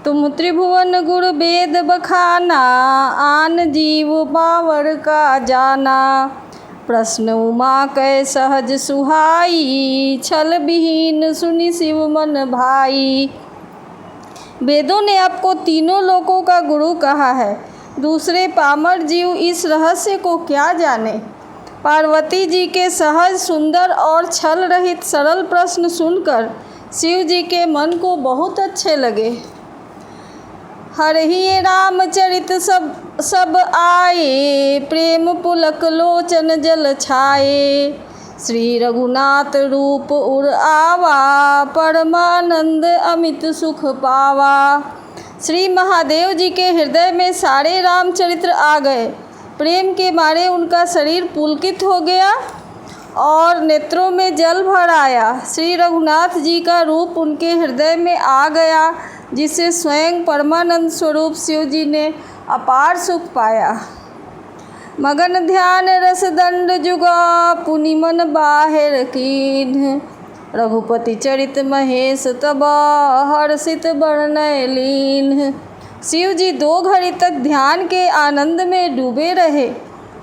तुम त्रिभुवन गुर वेद बखाना, आन जीव पावर का जाना। प्रश्न उमा कै सहज सुहाई, छल विहीन सुनि शिव मन भाई। वेदों ने आपको तीनों लोकों का गुरु कहा है, दूसरे पामर जीव इस रहस्य को क्या जाने। पार्वती जी के सहज, सुंदर और छल रहित सरल प्रश्न सुनकर शिव जी के मन को बहुत अच्छे लगे। हरहि रामचरित सब आए, प्रेम पुलक लोचन जल छाए। श्री रघुनाथ रूप उर आवा, परमानंद अमित सुख पावा। श्री महादेव जी के हृदय में सारे रामचरित्र आ गए। प्रेम के मारे उनका शरीर पुलकित हो गया और नेत्रों में जल भर आया। श्री रघुनाथ जी का रूप उनके हृदय में आ गया, जिससे स्वयं परमानंद स्वरूप शिव जी ने अपार सुख पाया। मगन ध्यान रस दंड जुगा, पुनि मन बाहिर कीन्ह। रघुपति चरित महेश तब, हर्षित वर्णय लीन्ह। शिव जी 2 घड़ी तक ध्यान के आनंद में डूबे रहे।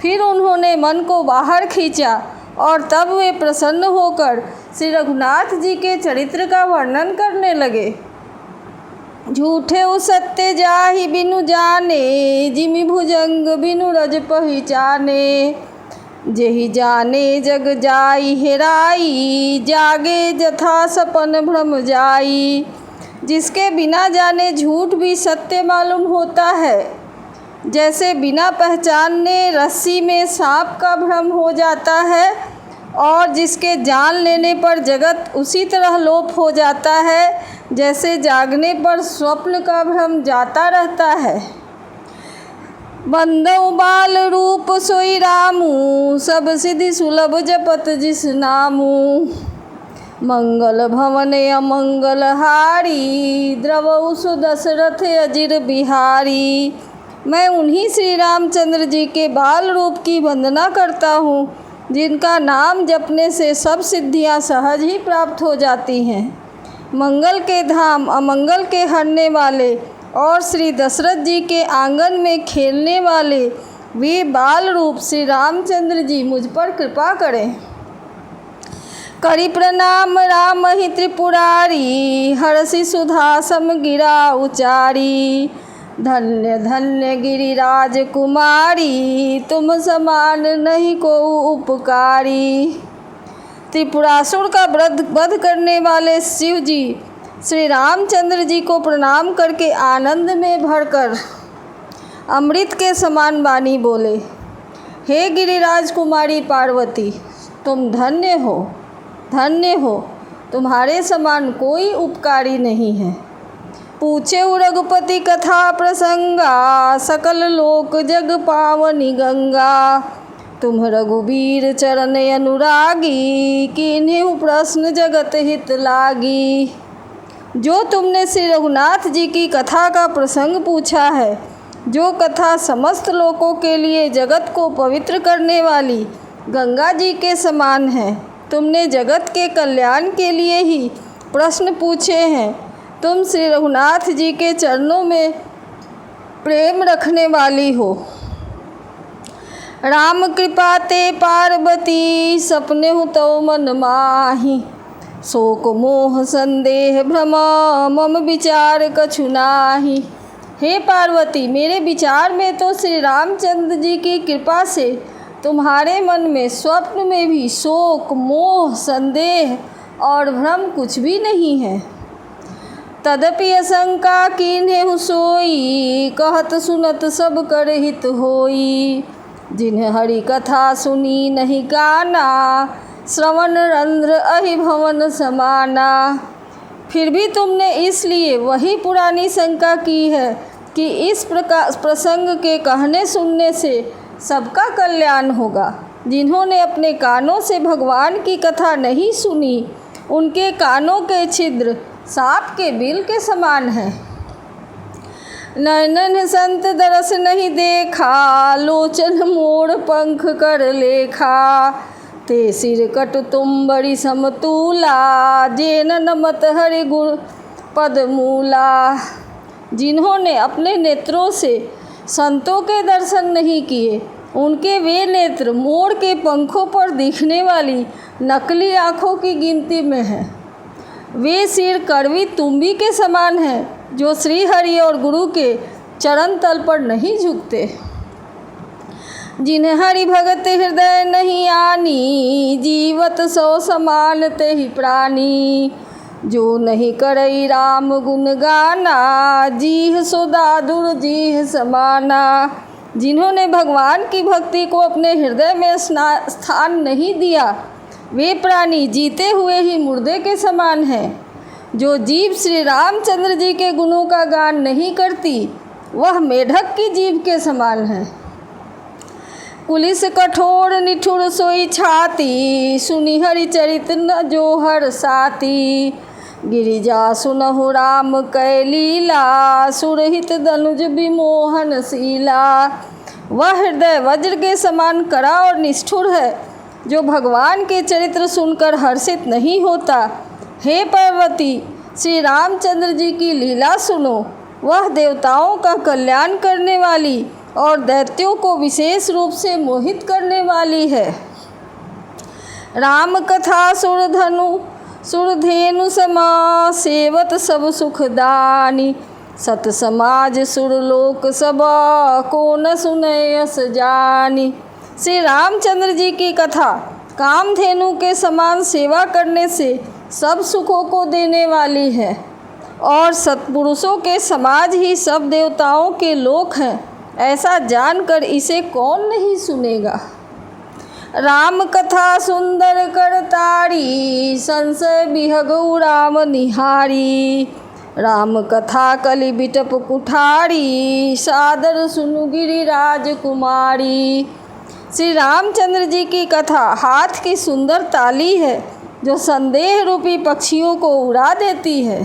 फिर उन्होंने मन को बाहर खींचा और तब वे प्रसन्न होकर श्री रघुनाथ जी के चरित्र का वर्णन करने लगे। झूठे सत्य जाहि बिनु जाने, जिमि भुजंग बिनु रज पहिचाने। जेहि जाने जग जाई हेराई, जागे जथा सपन भ्रम जाई। जिसके बिना जाने झूठ भी सत्य मालूम होता है, जैसे बिना पहचाने रस्सी में सांप का भ्रम हो जाता है, और जिसके जान लेने पर जगत उसी तरह लोप हो जाता है, जैसे जागने पर स्वप्न का भ्रम जाता रहता है। बंदउ बाल रूप सोई रामू, सब सिद्धि सुलभ जपत जिस नामू। मंगल भवन अमंगल हारी, द्रवउ सुदशरथ अजिर बिहारी। मैं उन्हीं श्री रामचंद्र जी के बाल रूप की वंदना करता हूँ, जिनका नाम जपने से सब सिद्धियाँ सहज ही प्राप्त हो जाती हैं। मंगल के धाम, अमंगल के हरने वाले और श्री दशरथ जी के आंगन में खेलने वाले वे बाल रूप श्री रामचंद्र जी मुझ पर कृपा करें। करि प्रणाम राम ही त्रिपुरारी, हरषि सुधा सम गिरा उचारी। धन्य धन्य गिरिराज कुमारी, तुम समान नहीं को उपकारी। त्रिपुरासुर का वध करने वाले शिव जी श्री रामचंद्र जी को प्रणाम करके आनंद में भरकर अमृत के समान वाणी बोले। हे गिरिराज कुमारी पार्वती, तुम धन्य हो, धन्य हो, तुम्हारे समान कोई उपकारी नहीं है। पूछे रघुपति कथा प्रसंगा, सकल लोक जग पावनी गंगा। तुम रघुबीर चरण अनुरागी, कीन्हु प्रश्न जगत हित लागी। जो तुमने श्री रघुनाथ जी की कथा का प्रसंग पूछा है, जो कथा समस्त लोकों के लिए जगत को पवित्र करने वाली गंगा जी के समान है, तुमने जगत के कल्याण के लिए ही प्रश्न पूछे हैं। तुम श्री रघुनाथ जी के चरणों में प्रेम रखने वाली हो। राम कृपा ते पार्वती, सपने हूँ तो मन माही। शोक मोह संदेह भ्रम, मम विचार कछु नाही। हे पार्वती, मेरे विचार में तो श्री रामचंद्र जी की कृपा से तुम्हारे मन में स्वप्न में भी शोक मोह संदेह और भ्रम कुछ भी नहीं है। तदपि आशंका कीन्हु सोई, कहत सुनत सब कर हित होई। जिन्ह हरि कथा सुनी नहीं गाना, श्रवण रंध्र अहि भवन समाना। फिर भी तुमने इसलिए वही पुरानी शंका की है कि इस प्रसंग के कहने सुनने से सबका कल्याण होगा। जिन्होंने अपने कानों से भगवान की कथा नहीं सुनी, उनके कानों के छिद्र सांप के बिल के समान हैं। नयन संत दरस नहीं देखा, लोचन मोर पंख कर लेखा। ते सिर कट तुम बड़ी समतूला, जेन नमत हरि गुर पद मूला। जिन्होंने अपने नेत्रों से संतों के दर्शन नहीं किए, उनके वे नेत्र मोर के पंखों पर दिखने वाली नकली आँखों की गिनती में हैं। वे सिर कड़वी तुम्बी के समान हैं जो श्री हरि और गुरु के चरण तल पर नहीं झुकते। जिन्हें हरि भगत हृदय नहीं आनी, जीवत सो समान ते ही प्राणी। जो नहीं करई राम गुण गाना, जीह सुधा दुर जीह समाना। जिन्होंने भगवान की भक्ति को अपने हृदय में स्थान नहीं दिया, वे प्राणी जीते हुए ही मुर्दे के समान हैं। जो जीव श्री रामचंद्र जी के गुणों का गान नहीं करती, वह मेढक की जीभ के समान है। पुलिस कठोर निठुर सोई छाती, सुनि हरि चरित न जो हर साती। गिरिजा सुनहु राम कै लीला, सुरहित दनुज विमोहन शीला। वह हृदय वज्र के समान कड़ा और निष्ठुर है, जो भगवान के चरित्र सुनकर हर्षित नहीं होता। हे पार्वती, श्री रामचंद्र जी की लीला सुनो। वह देवताओं का कल्याण करने वाली और दैत्यों को विशेष रूप से मोहित करने वाली है। राम कथा सुरधेनु समा, सेवत सब सुखदानी। सत समाज सुरलोक सबा, को न सुनयस जानी। श्री रामचंद्र जी की कथा कामधेनु के समान सेवा करने से सब सुखों को देने वाली है, और सत्पुरुषों के समाज ही सब देवताओं के लोक हैं। ऐसा जानकर इसे कौन नहीं सुनेगा। राम कथा सुंदर करतारी, संशय बिहगऊ राम निहारी। राम कथा कलि बिटप कुठारी, सादर सुनु गिरिराज कुमारी। श्री रामचंद्र जी की कथा हाथ की सुंदर ताली है, जो संदेह रूपी पक्षियों को उड़ा देती है।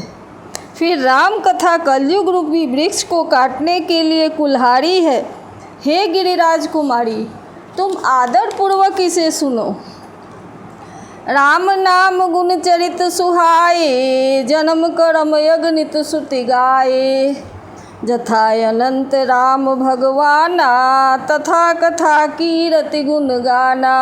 फिर राम कथा कलयुग रूपी वृक्ष को काटने के लिए कुल्हाड़ी है। हे गिरिराज कुमारी, तुम आदर पूर्वक इसे सुनो। राम नाम गुण चरित सुहाए, जन्म करम यज्ञनित श्रुति गाए। जथा अनंत राम भगवाना, तथा कथा कीरति गुण गाना।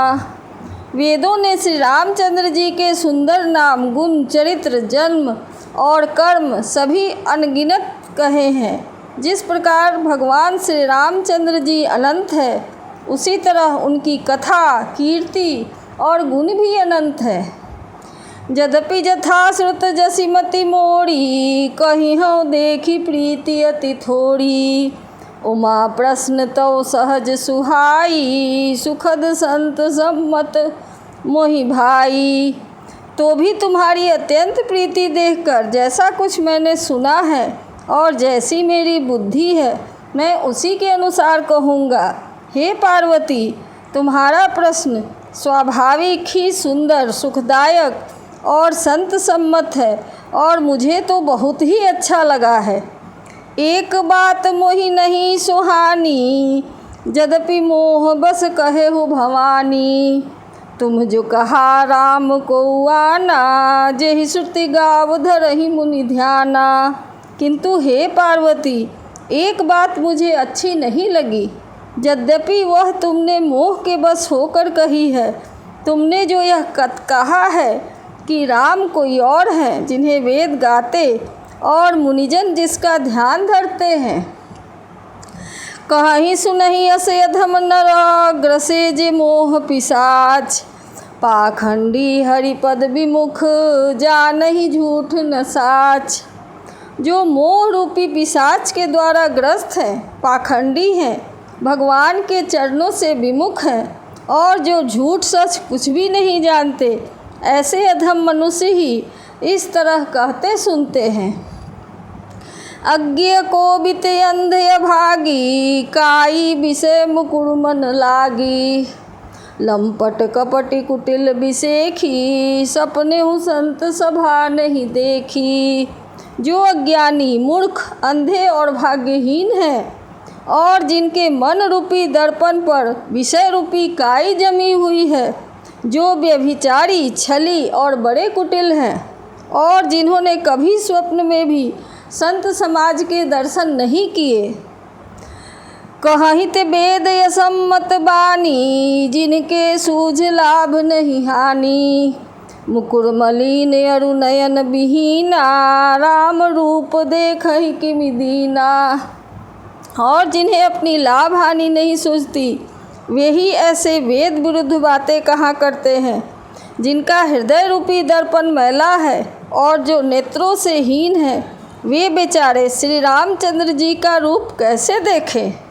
वेदों ने श्री रामचंद्र जी के सुंदर नाम, गुण, चरित्र, जन्म और कर्म सभी अनगिनत कहे हैं। जिस प्रकार भगवान श्री रामचंद्र जी अनंत है, उसी तरह उनकी कथा, कीर्ति और गुण भी अनंत है। यद्यपि जथा श्रुत जसिमति मोड़ी, कहीं हूँ देखी प्रीति अति थोड़ी। उमा प्रश्न तो सहज सुहाई, सुखद संत सम्मत मोहि भाई। तो भी तुम्हारी अत्यंत प्रीति देखकर जैसा कुछ मैंने सुना है और जैसी मेरी बुद्धि है, मैं उसी के अनुसार कहूँगा। हे पार्वती, तुम्हारा प्रश्न स्वाभाविक ही सुंदर, सुखदायक और संत सम्मत है, और मुझे तो बहुत ही अच्छा लगा है। एक बात मोहि नहीं सुहानी, यद्यपि मोह बस कहे हो भवानी। तुम जो कहा राम को आना, जेहि श्रुति गाव धरहि मुनि ध्याना। किंतु हे पार्वती, एक बात मुझे अच्छी नहीं लगी, यद्यपि वह तुमने मोह के बस होकर कही है। तुमने जो यह कहा है कि राम कोई और हैं, जिन्हें वेद गाते और मुनिजन जिसका ध्यान धरते हैं। कहीं सुनहि असे अधम नर, ग्रसे जे मोह पिशाच। पाखंडी हरिपद विमुख, जानहि झूठ न साच। जो मोह रूपी पिशाच के द्वारा ग्रस्त हैं, पाखंडी हैं, भगवान के चरणों से विमुख हैं, और जो झूठ सच कुछ भी नहीं जानते, ऐसे अधम मनुष्य ही इस तरह कहते सुनते हैं। अज्ञ को बिते अंधे अभागी, काई विषय मुकुर मन लागी। लंपट कपटी कुटिल बिसेखी, सपने हूँ संत सभा नहीं देखी। जो अज्ञानी, मूर्ख, अंधे और भाग्यहीन हैं, और जिनके मन रूपी दर्पण पर विषय रूपी काई जमी हुई है, जो व्यभिचारी, छली और बड़े कुटिल हैं, और जिन्होंने कभी स्वप्न में भी संत समाज के दर्शन नहीं किए। कहित वेद असम्मत बानी, जिनके सूझ लाभ नहीं हानि। मुकुर मलिन अरु नयन विहीना, राम रूप देखहि किमि दीना। और जिन्हें अपनी लाभ हानि नहीं सूझती, वे ही ऐसे वेद विरुद्ध बातें कहा करते हैं। जिनका हृदय रूपी दर्पण मैला है और जो नेत्रों से हीन है, वे बेचारे श्री रामचंद्र जी का रूप कैसे देखें।